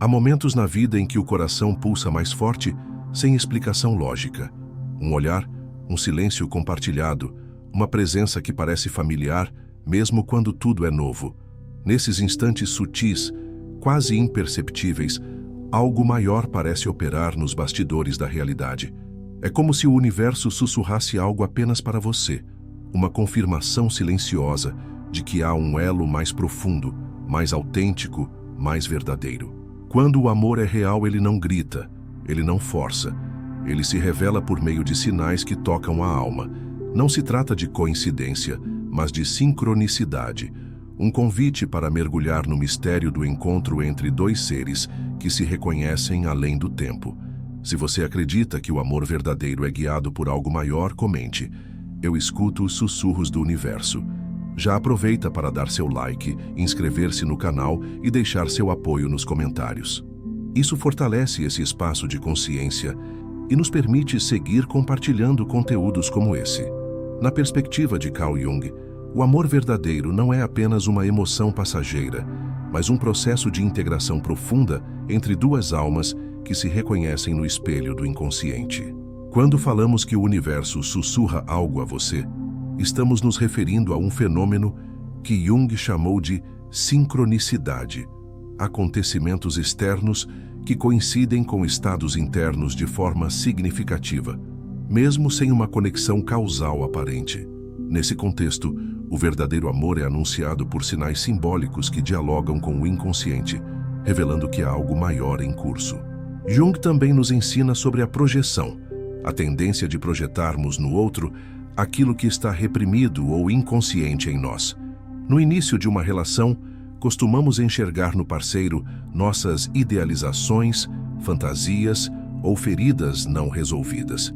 Há momentos na vida em que o coração pulsa mais forte, sem explicação lógica. Um olhar, um silêncio compartilhado, uma presença que parece familiar, mesmo quando tudo é novo. Nesses instantes sutis, quase imperceptíveis, algo maior parece operar nos bastidores da realidade. É como se o universo sussurrasse algo apenas para você, uma confirmação silenciosa de que há um elo mais profundo, mais autêntico, mais verdadeiro. Quando o amor é real, ele não grita, ele não força, ele se revela por meio de sinais que tocam a alma. Não se trata de coincidência, mas de sincronicidade, um convite para mergulhar no mistério do encontro entre dois seres que se reconhecem além do tempo. Se você acredita que o amor verdadeiro é guiado por algo maior, comente. Eu escuto os sussurros do universo. Já aproveita para dar seu like, inscrever-se no canal e deixar seu apoio nos comentários. Isso fortalece esse espaço de consciência e nos permite seguir compartilhando conteúdos como esse. Na perspectiva de Carl Jung, o amor verdadeiro não é apenas uma emoção passageira, mas um processo de integração profunda entre duas almas que se reconhecem no espelho do inconsciente. Quando falamos que o universo sussurra algo a você, estamos nos referindo a um fenômeno que Jung chamou de sincronicidade, acontecimentos externos que coincidem com estados internos de forma significativa, mesmo sem uma conexão causal aparente. Nesse contexto, o verdadeiro amor é anunciado por sinais simbólicos que dialogam com o inconsciente, revelando que há algo maior em curso. Jung também nos ensina sobre a projeção, a tendência de projetarmos no outro aquilo que está reprimido ou inconsciente em nós. No início de uma relação, costumamos enxergar no parceiro nossas idealizações, fantasias ou feridas não resolvidas.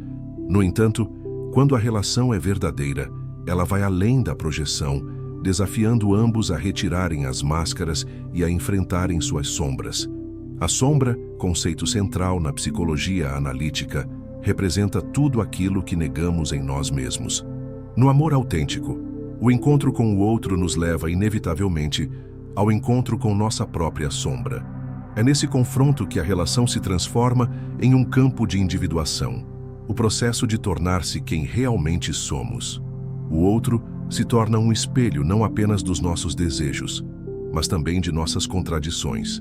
No entanto, quando a relação é verdadeira, ela vai além da projeção, desafiando ambos a retirarem as máscaras e a enfrentarem suas sombras. A sombra, conceito central na psicologia analítica, representa tudo aquilo que negamos em nós mesmos. No amor autêntico, o encontro com o outro nos leva inevitavelmente ao encontro com nossa própria sombra. É nesse confronto que a relação se transforma em um campo de individuação, o processo de tornar-se quem realmente somos. O outro se torna um espelho não apenas dos nossos desejos, mas também de nossas contradições.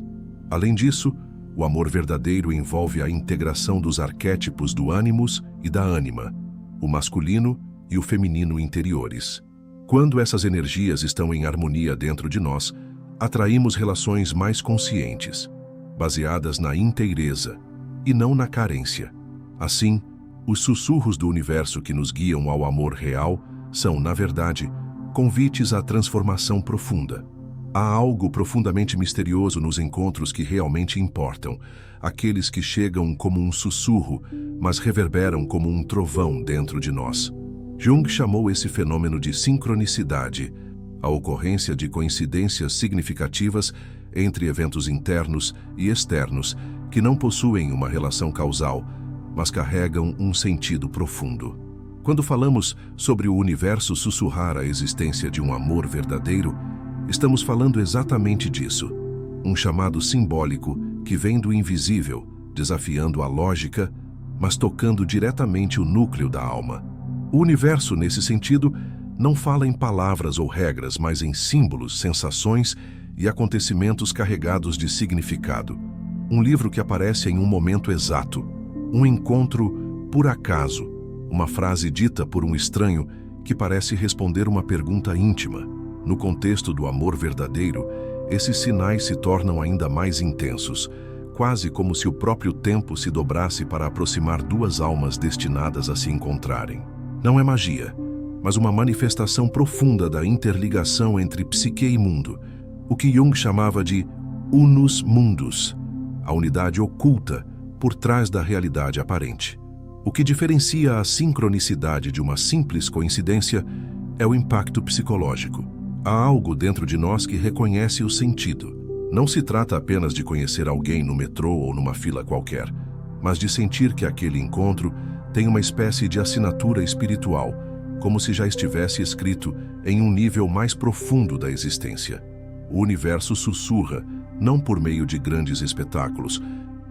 Além disso, o amor verdadeiro envolve a integração dos arquétipos do ânimos e da ânima, o masculino e o feminino interiores. Quando essas energias estão em harmonia dentro de nós, atraímos relações mais conscientes, baseadas na inteireza e não na carência. Assim, os sussurros do universo que nos guiam ao amor real são, na verdade, convites à transformação profunda. Há algo profundamente misterioso nos encontros que realmente importam, aqueles que chegam como um sussurro, mas reverberam como um trovão dentro de nós. Jung chamou esse fenômeno de sincronicidade, a ocorrência de coincidências significativas entre eventos internos e externos que não possuem uma relação causal, mas carregam um sentido profundo. Quando falamos sobre o universo sussurrar a existência de um amor verdadeiro, estamos falando exatamente disso. Um chamado simbólico que vem do invisível, desafiando a lógica, mas tocando diretamente o núcleo da alma. O universo, nesse sentido, não fala em palavras ou regras, mas em símbolos, sensações e acontecimentos carregados de significado. Um livro que aparece em um momento exato, um encontro por acaso, uma frase dita por um estranho que parece responder uma pergunta íntima. No contexto do amor verdadeiro, esses sinais se tornam ainda mais intensos, quase como se o próprio tempo se dobrasse para aproximar duas almas destinadas a se encontrarem. Não é magia, mas uma manifestação profunda da interligação entre psique e mundo, o que Jung chamava de unus mundus, a unidade oculta por trás da realidade aparente. O que diferencia a sincronicidade de uma simples coincidência é o impacto psicológico. Há algo dentro de nós que reconhece o sentido. Não se trata apenas de conhecer alguém no metrô ou numa fila qualquer, mas de sentir que aquele encontro tem uma espécie de assinatura espiritual, como se já estivesse escrito em um nível mais profundo da existência. O universo sussurra, não por meio de grandes espetáculos,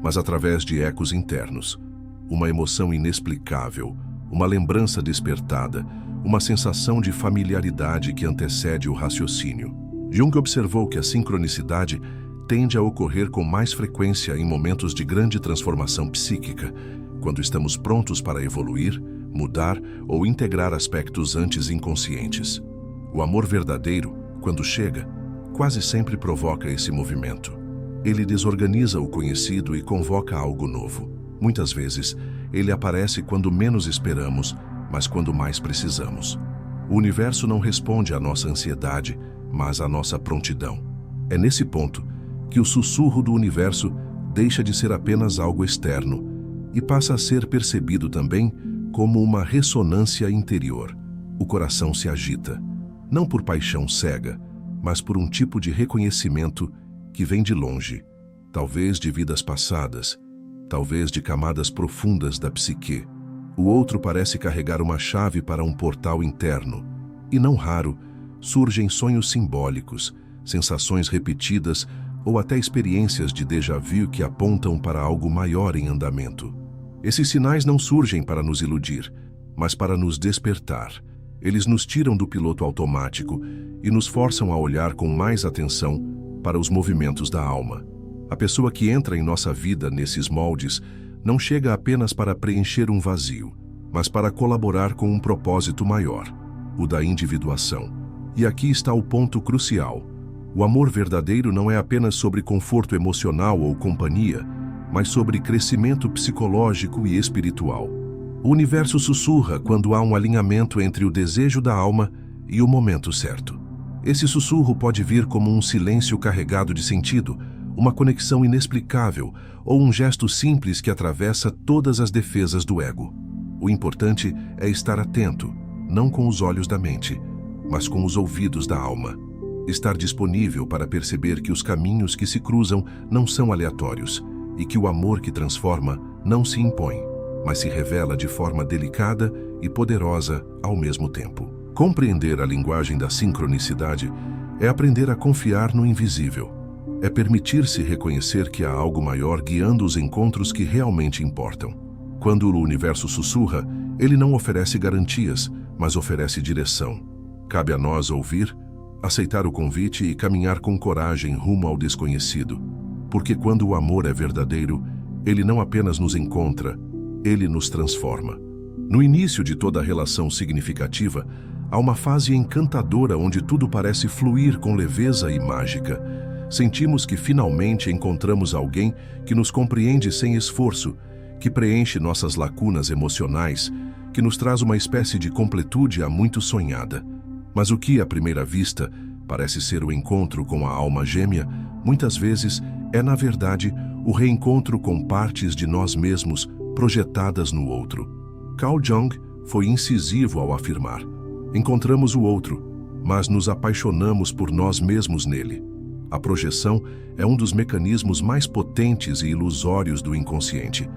mas através de ecos internos. Uma emoção inexplicável, uma lembrança despertada, uma sensação de familiaridade que antecede o raciocínio. Jung observou que a sincronicidade tende a ocorrer com mais frequência em momentos de grande transformação psíquica, quando estamos prontos para evoluir, mudar ou integrar aspectos antes inconscientes. O amor verdadeiro, quando chega, quase sempre provoca esse movimento. Ele desorganiza o conhecido e convoca algo novo. Muitas vezes, ele aparece quando menos esperamos, mas quando mais precisamos. O universo não responde à nossa ansiedade, mas à nossa prontidão. É nesse ponto que o sussurro do universo deixa de ser apenas algo externo e passa a ser percebido também como uma ressonância interior. O coração se agita, não por paixão cega, mas por um tipo de reconhecimento que vem de longe, talvez de vidas passadas, talvez de camadas profundas da psique. O outro parece carregar uma chave para um portal interno, e não raro, surgem sonhos simbólicos, sensações repetidas ou até experiências de déjà vu que apontam para algo maior em andamento. Esses sinais não surgem para nos iludir, mas para nos despertar. Eles nos tiram do piloto automático e nos forçam a olhar com mais atenção para os movimentos da alma. A pessoa que entra em nossa vida nesses moldes não chega apenas para preencher um vazio, mas para colaborar com um propósito maior, o da individuação. E aqui está o ponto crucial. O amor verdadeiro não é apenas sobre conforto emocional ou companhia, mas sobre crescimento psicológico e espiritual. O universo sussurra quando há um alinhamento entre o desejo da alma e o momento certo. Esse sussurro pode vir como um silêncio carregado de sentido, uma conexão inexplicável ou um gesto simples que atravessa todas as defesas do ego. O importante é estar atento, não com os olhos da mente, mas com os ouvidos da alma. Estar disponível para perceber que os caminhos que se cruzam não são aleatórios e que o amor que transforma não se impõe, mas se revela de forma delicada e poderosa ao mesmo tempo. Compreender a linguagem da sincronicidade é aprender a confiar no invisível. É permitir-se reconhecer que há algo maior guiando os encontros que realmente importam. Quando o universo sussurra, ele não oferece garantias, mas oferece direção. Cabe a nós ouvir, aceitar o convite e caminhar com coragem rumo ao desconhecido. Porque quando o amor é verdadeiro, ele não apenas nos encontra, ele nos transforma. No início de toda relação significativa, há uma fase encantadora onde tudo parece fluir com leveza e mágica. Sentimos que finalmente encontramos alguém que nos compreende sem esforço, que preenche nossas lacunas emocionais, que nos traz uma espécie de completude há muito sonhada. Mas o que, à primeira vista, parece ser o encontro com a alma gêmea, muitas vezes é, na verdade, o reencontro com partes de nós mesmos projetadas no outro. Carl Jung foi incisivo ao afirmar: encontramos o outro, mas nos apaixonamos por nós mesmos nele. A projeção é um dos mecanismos mais potentes e ilusórios do inconsciente.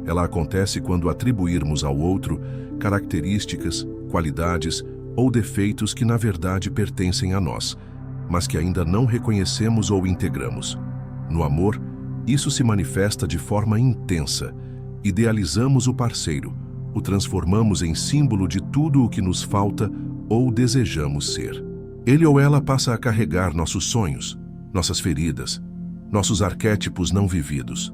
Ela acontece quando atribuirmos ao outro características, qualidades ou defeitos que na verdade pertencem a nós, mas que ainda não reconhecemos ou integramos. No amor, isso se manifesta de forma intensa. Idealizamos o parceiro, o transformamos em símbolo de tudo o que nos falta ou desejamos ser. Ele ou ela passa a carregar nossos sonhos, nossas feridas, nossos arquétipos não vividos.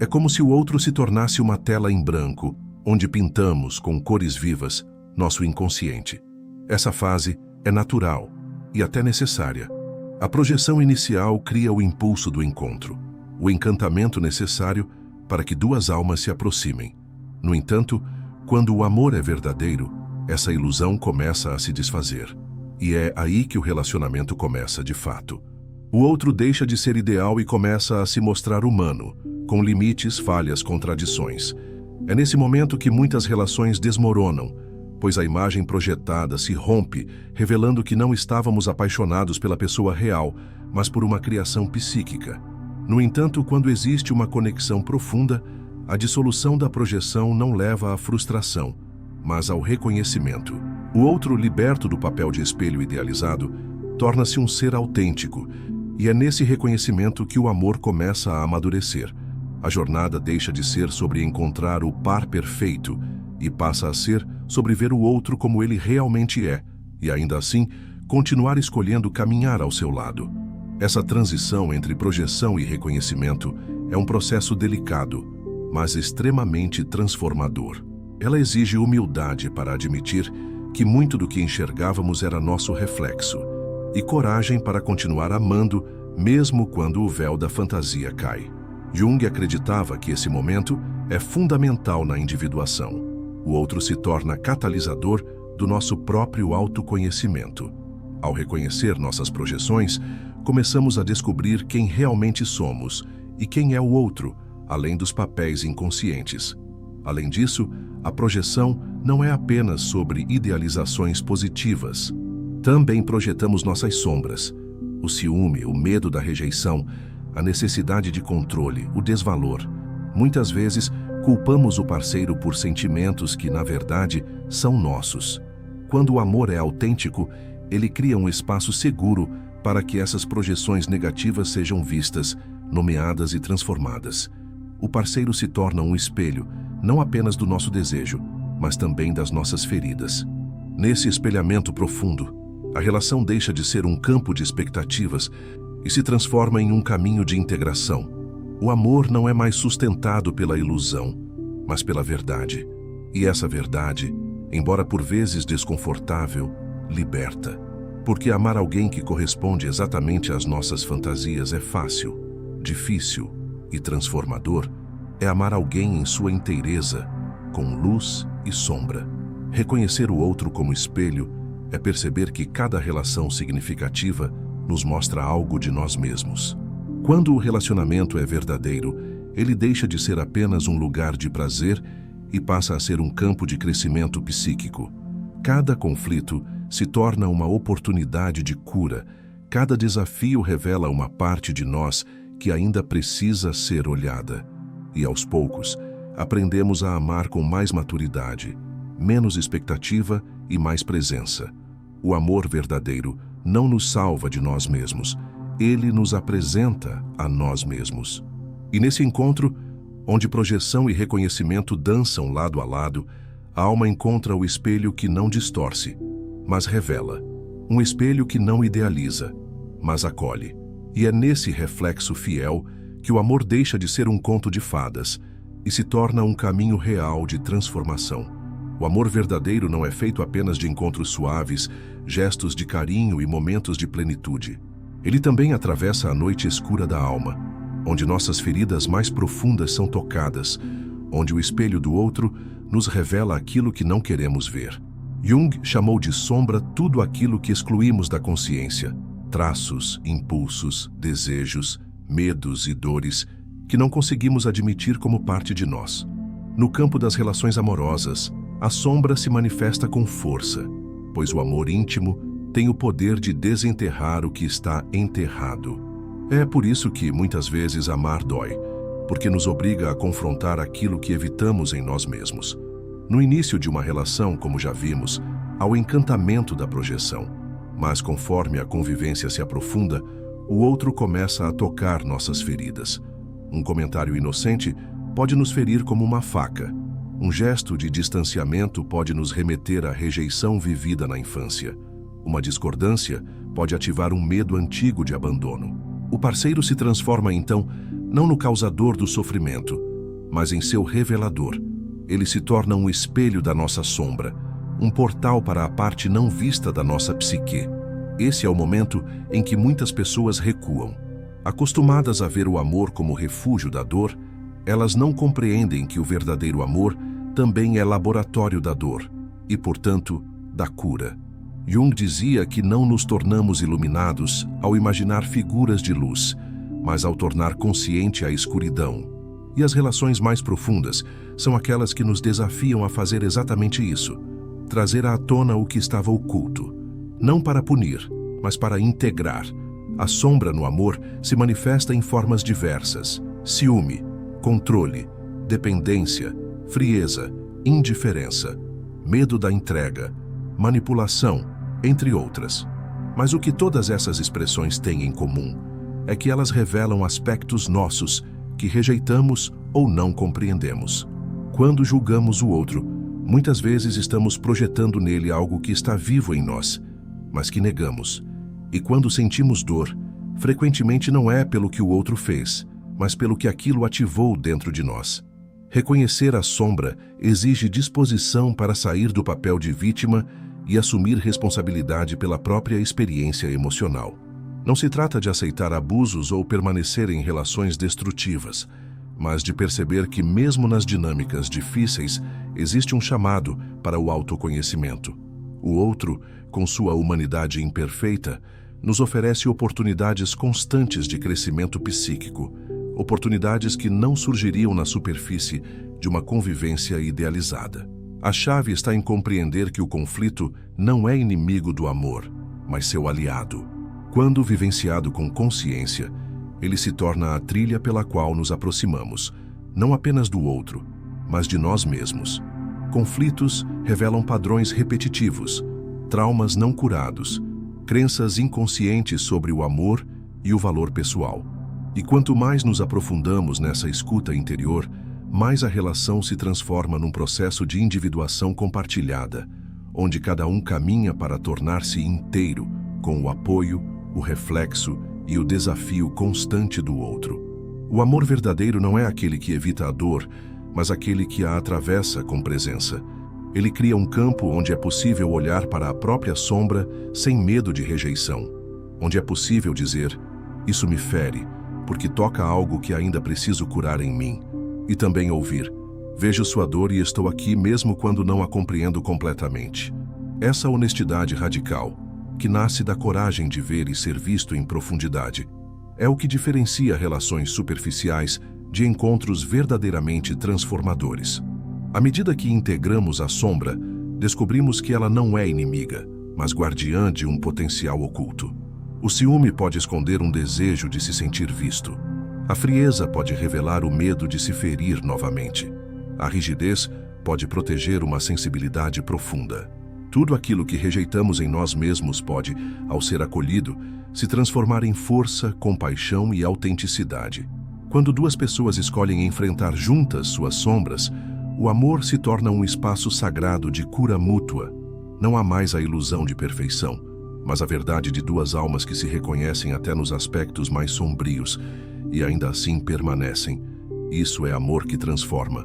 É como se o outro se tornasse uma tela em branco, onde pintamos, com cores vivas, nosso inconsciente. Essa fase é natural e até necessária. A projeção inicial cria o impulso do encontro, o encantamento necessário para que duas almas se aproximem. No entanto, quando o amor é verdadeiro, essa ilusão começa a se desfazer. E é aí que o relacionamento começa de fato. O outro deixa de ser ideal e começa a se mostrar humano, com limites, falhas, contradições. É nesse momento que muitas relações desmoronam, pois a imagem projetada se rompe, revelando que não estávamos apaixonados pela pessoa real, mas por uma criação psíquica. No entanto, quando existe uma conexão profunda, a dissolução da projeção não leva à frustração, mas ao reconhecimento. O outro, liberto do papel de espelho idealizado, torna-se um ser autêntico, E é nesse reconhecimento que o amor começa a amadurecer. A jornada deixa de ser sobre encontrar o par perfeito e passa a ser sobre ver o outro como ele realmente é, e ainda assim, continuar escolhendo caminhar ao seu lado. Essa transição entre projeção e reconhecimento é um processo delicado, mas extremamente transformador. Ela exige humildade para admitir que muito do que enxergávamos era nosso reflexo, e coragem para continuar amando, mesmo quando o véu da fantasia cai. Jung acreditava que esse momento é fundamental na individuação. O outro se torna catalisador do nosso próprio autoconhecimento. Ao reconhecer nossas projeções, começamos a descobrir quem realmente somos e quem é o outro, além dos papéis inconscientes. Além disso, a projeção não é apenas sobre idealizações positivas. Também projetamos nossas sombras, o ciúme, o medo da rejeição, a necessidade de controle, o desvalor. Muitas vezes, culpamos o parceiro por sentimentos que, na verdade, são nossos. Quando o amor é autêntico, ele cria um espaço seguro para que essas projeções negativas sejam vistas, nomeadas e transformadas. O parceiro se torna um espelho, não apenas do nosso desejo, mas também das nossas feridas. Nesse espelhamento profundo, a relação deixa de ser um campo de expectativas e se transforma em um caminho de integração. O amor não é mais sustentado pela ilusão, mas pela verdade. E essa verdade, embora por vezes desconfortável, liberta. Porque amar alguém que corresponde exatamente às nossas fantasias é fácil, difícil e transformador é amar alguém em sua inteireza, com luz e sombra. Reconhecer o outro como espelho é perceber que cada relação significativa nos mostra algo de nós mesmos. Quando o relacionamento é verdadeiro, ele deixa de ser apenas um lugar de prazer e passa a ser um campo de crescimento psíquico. Cada conflito se torna uma oportunidade de cura. Cada desafio revela uma parte de nós que ainda precisa ser olhada. E aos poucos, aprendemos a amar com mais maturidade, menos expectativa e mais presença. O amor verdadeiro não nos salva de nós mesmos, ele nos apresenta a nós mesmos. E nesse encontro, onde projeção e reconhecimento dançam lado a lado, a alma encontra o espelho que não distorce, mas revela. Um espelho que não idealiza, mas acolhe. E é nesse reflexo fiel que o amor deixa de ser um conto de fadas e se torna um caminho real de transformação. O amor verdadeiro não é feito apenas de encontros suaves, gestos de carinho e momentos de plenitude. Ele também atravessa a noite escura da alma, onde nossas feridas mais profundas são tocadas, onde o espelho do outro nos revela aquilo que não queremos ver. Jung chamou de sombra tudo aquilo que excluímos da consciência, traços, impulsos, desejos, medos e dores que não conseguimos admitir como parte de nós. No campo das relações amorosas, a sombra se manifesta com força, pois o amor íntimo tem o poder de desenterrar o que está enterrado. É por isso que, muitas vezes, amar dói, porque nos obriga a confrontar aquilo que evitamos em nós mesmos. No início de uma relação, como já vimos, há o encantamento da projeção, mas conforme a convivência se aprofunda, o outro começa a tocar nossas feridas. Um comentário inocente pode nos ferir como uma faca. Um gesto de distanciamento pode nos remeter à rejeição vivida na infância. Uma discordância pode ativar um medo antigo de abandono. O parceiro se transforma, então, não no causador do sofrimento, mas em seu revelador. Ele se torna um espelho da nossa sombra, um portal para a parte não vista da nossa psique. Esse é o momento em que muitas pessoas recuam. Acostumadas a ver o amor como refúgio da dor, elas não compreendem que o verdadeiro amor também é laboratório da dor e, portanto, da cura. Jung dizia que não nos tornamos iluminados ao imaginar figuras de luz, mas ao tornar consciente a escuridão. E as relações mais profundas são aquelas que nos desafiam a fazer exatamente isso, trazer à tona o que estava oculto, não para punir, mas para integrar. A sombra no amor se manifesta em formas diversas: ciúme, controle, dependência, frieza, indiferença, medo da entrega, manipulação, entre outras. Mas o que todas essas expressões têm em comum é que elas revelam aspectos nossos que rejeitamos ou não compreendemos. Quando julgamos o outro, muitas vezes estamos projetando nele algo que está vivo em nós, mas que negamos. E quando sentimos dor, frequentemente não é pelo que o outro fez, mas pelo que aquilo ativou dentro de nós. Reconhecer a sombra exige disposição para sair do papel de vítima e assumir responsabilidade pela própria experiência emocional. Não se trata de aceitar abusos ou permanecer em relações destrutivas, mas de perceber que mesmo nas dinâmicas difíceis existe um chamado para o autoconhecimento. O outro, com sua humanidade imperfeita, nos oferece oportunidades constantes de crescimento psíquico, oportunidades que não surgiriam na superfície de uma convivência idealizada. A chave está em compreender que o conflito não é inimigo do amor, mas seu aliado. Quando vivenciado com consciência, ele se torna a trilha pela qual nos aproximamos, não apenas do outro, mas de nós mesmos. Conflitos revelam padrões repetitivos, traumas não curados, crenças inconscientes sobre o amor e o valor pessoal. E quanto mais nos aprofundamos nessa escuta interior, mais a relação se transforma num processo de individuação compartilhada, onde cada um caminha para tornar-se inteiro, com o apoio, o reflexo e o desafio constante do outro. O amor verdadeiro não é aquele que evita a dor, mas aquele que a atravessa com presença. Ele cria um campo onde é possível olhar para a própria sombra sem medo de rejeição, onde é possível dizer: "Isso me fere, porque toca algo que ainda preciso curar em mim", e também ouvir: "Vejo sua dor e estou aqui mesmo quando não a compreendo completamente". Essa honestidade radical, que nasce da coragem de ver e ser visto em profundidade, é o que diferencia relações superficiais de encontros verdadeiramente transformadores. À medida que integramos a sombra, descobrimos que ela não é inimiga, mas guardiã de um potencial oculto. O ciúme pode esconder um desejo de se sentir visto. A frieza pode revelar o medo de se ferir novamente. A rigidez pode proteger uma sensibilidade profunda. Tudo aquilo que rejeitamos em nós mesmos pode, ao ser acolhido, se transformar em força, compaixão e autenticidade. Quando duas pessoas escolhem enfrentar juntas suas sombras, o amor se torna um espaço sagrado de cura mútua. Não há mais a ilusão de perfeição, mas a verdade de duas almas que se reconhecem até nos aspectos mais sombrios e ainda assim permanecem. Isso é amor que transforma.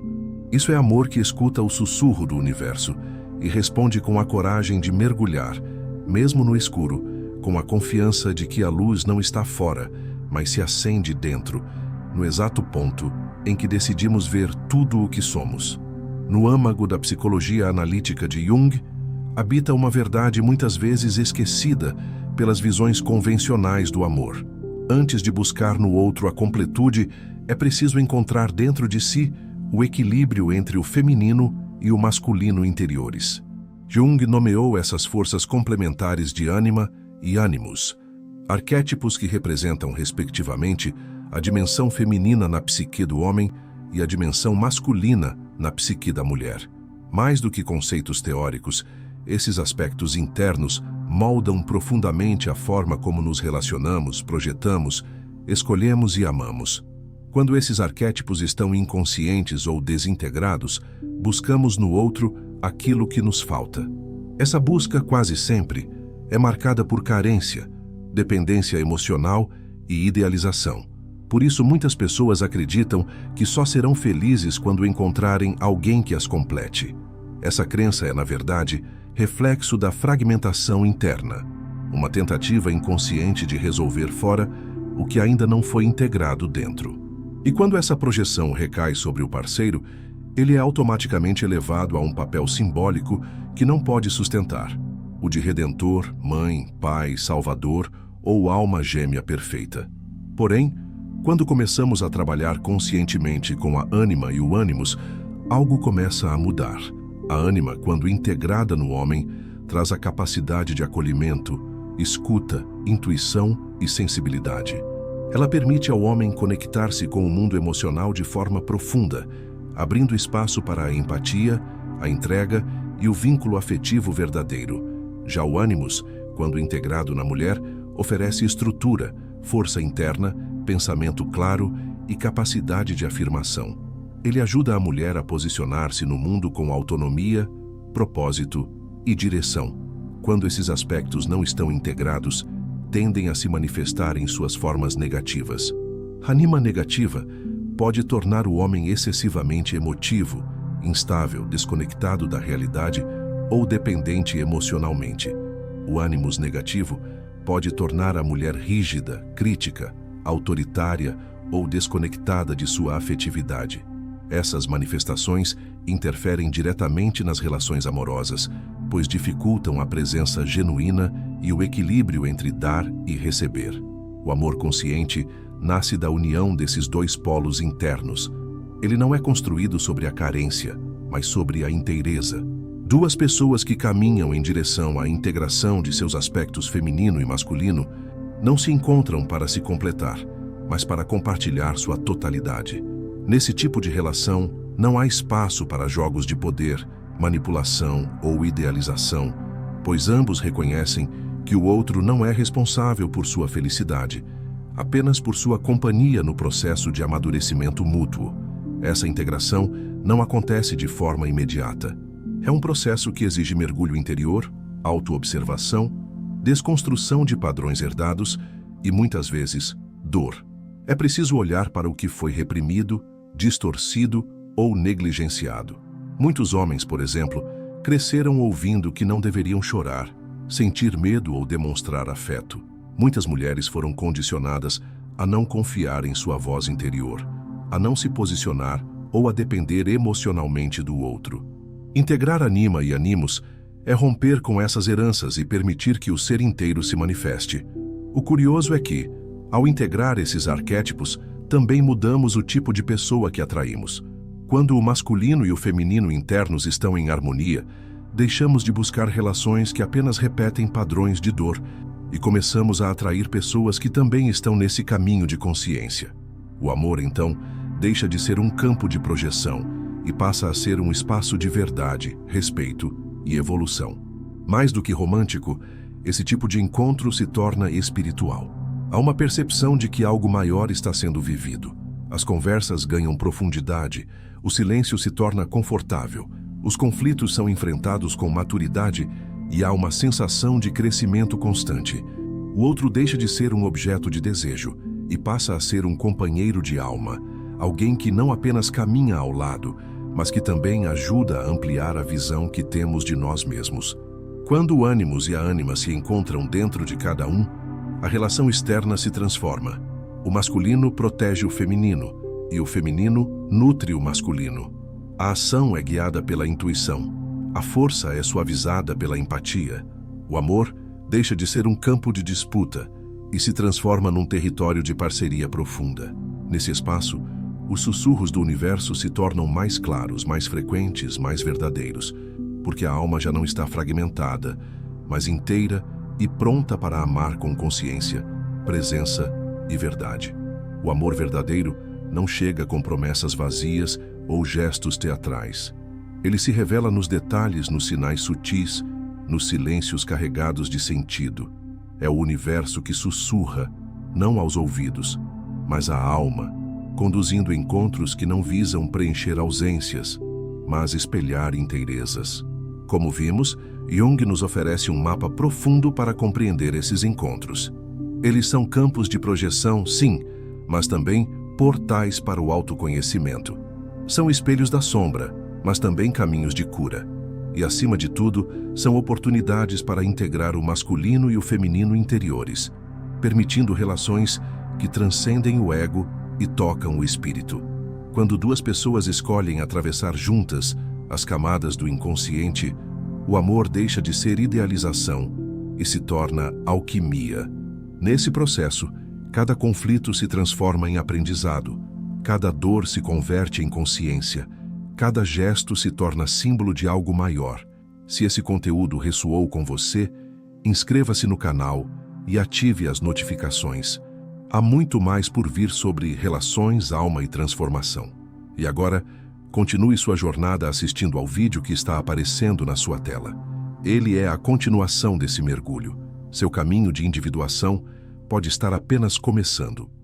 Isso é amor que escuta o sussurro do universo e responde com a coragem de mergulhar, mesmo no escuro, com a confiança de que a luz não está fora, mas se acende dentro, no exato ponto em que decidimos ver tudo o que somos. No âmago da psicologia analítica de Jung, habita uma verdade muitas vezes esquecida pelas visões convencionais do amor. Antes de buscar no outro a completude, é preciso encontrar dentro de si o equilíbrio entre o feminino e o masculino interiores. Jung nomeou essas forças complementares de ânima e ânimos, arquétipos que representam, respectivamente, a dimensão feminina na psique do homem e a dimensão masculina na psique da mulher. Mais do que conceitos teóricos, esses aspectos internos moldam profundamente a forma como nos relacionamos, projetamos, escolhemos e amamos. Quando esses arquétipos estão inconscientes ou desintegrados, buscamos no outro aquilo que nos falta. Essa busca, quase sempre, é marcada por carência, dependência emocional e idealização. Por isso, muitas pessoas acreditam que só serão felizes quando encontrarem alguém que as complete. Essa crença é, na verdade, reflexo da fragmentação interna, uma tentativa inconsciente de resolver fora o que ainda não foi integrado dentro. E quando essa projeção recai sobre o parceiro, ele é automaticamente elevado a um papel simbólico que não pode sustentar, o de redentor, mãe, pai, salvador ou alma gêmea perfeita. Porém, quando começamos a trabalhar conscientemente com a ânima e o ânimos, algo começa a mudar. A ânima, quando integrada no homem, traz a capacidade de acolhimento, escuta, intuição e sensibilidade. Ela permite ao homem conectar-se com o mundo emocional de forma profunda, abrindo espaço para a empatia, a entrega e o vínculo afetivo verdadeiro. Já o ânimos, quando integrado na mulher, oferece estrutura, força interna, pensamento claro e capacidade de afirmação. Ele ajuda a mulher a posicionar-se no mundo com autonomia, propósito e direção. Quando esses aspectos não estão integrados, tendem a se manifestar em suas formas negativas. A anima negativa pode tornar o homem excessivamente emotivo, instável, desconectado da realidade ou dependente emocionalmente. O ânimos negativo pode tornar a mulher rígida, crítica, autoritária ou desconectada de sua afetividade. Essas manifestações interferem diretamente nas relações amorosas, pois dificultam a presença genuína e o equilíbrio entre dar e receber. O amor consciente nasce da união desses dois polos internos. Ele não é construído sobre a carência, mas sobre a inteireza. Duas pessoas que caminham em direção à integração de seus aspectos feminino e masculino não se encontram para se completar, mas para compartilhar sua totalidade. Nesse tipo de relação, não há espaço para jogos de poder, manipulação ou idealização, pois ambos reconhecem que o outro não é responsável por sua felicidade, apenas por sua companhia no processo de amadurecimento mútuo. Essa integração não acontece de forma imediata. É um processo que exige mergulho interior, autoobservação, desconstrução de padrões herdados e, muitas vezes, dor. É preciso olhar para o que foi reprimido, distorcido ou negligenciado. Muitos homens, por exemplo, cresceram ouvindo que não deveriam chorar, sentir medo ou demonstrar afeto. Muitas mulheres foram condicionadas a não confiar em sua voz interior, a não se posicionar ou a depender emocionalmente do outro. Integrar anima e animus é romper com essas heranças e permitir que o ser inteiro se manifeste. O curioso é que, ao integrar esses arquétipos, também mudamos o tipo de pessoa que atraímos. Quando o masculino e o feminino internos estão em harmonia, deixamos de buscar relações que apenas repetem padrões de dor e começamos a atrair pessoas que também estão nesse caminho de consciência. O amor, então, deixa de ser um campo de projeção e passa a ser um espaço de verdade, respeito e evolução. Mais do que romântico, esse tipo de encontro se torna espiritual. Há uma percepção de que algo maior está sendo vivido. As conversas ganham profundidade, o silêncio se torna confortável, os conflitos são enfrentados com maturidade e há uma sensação de crescimento constante. O outro deixa de ser um objeto de desejo e passa a ser um companheiro de alma, alguém que não apenas caminha ao lado, mas que também ajuda a ampliar a visão que temos de nós mesmos. Quando o ânimos e a ânima se encontram dentro de cada um, a relação externa se transforma. O masculino protege o feminino e o feminino nutre o masculino. A ação é guiada pela intuição. A força é suavizada pela empatia. O amor deixa de ser um campo de disputa e se transforma num território de parceria profunda. Nesse espaço, os sussurros do universo se tornam mais claros, mais frequentes, mais verdadeiros, porque a alma já não está fragmentada, mas inteira e pronta para amar com consciência, presença e verdade. O amor verdadeiro não chega com promessas vazias ou gestos teatrais. Ele se revela nos detalhes, nos sinais sutis, nos silêncios carregados de sentido. É o universo que sussurra, não aos ouvidos, mas à alma, conduzindo encontros que não visam preencher ausências, mas espelhar inteirezas. Como vimos, Jung nos oferece um mapa profundo para compreender esses encontros. Eles são campos de projeção, sim, mas também portais para o autoconhecimento. São espelhos da sombra, mas também caminhos de cura. E, acima de tudo, são oportunidades para integrar o masculino e o feminino interiores, permitindo relações que transcendem o ego e tocam o espírito. Quando duas pessoas escolhem atravessar juntas as camadas do inconsciente, o amor deixa de ser idealização e se torna alquimia. Nesse processo, cada conflito se transforma em aprendizado, cada dor se converte em consciência, cada gesto se torna símbolo de algo maior. Se esse conteúdo ressoou com você, inscreva-se no canal e ative as notificações. Há muito mais por vir sobre relações, alma e transformação. E agora, continue sua jornada assistindo ao vídeo que está aparecendo na sua tela. Ele é a continuação desse mergulho, seu caminho de individuação, pode estar apenas começando.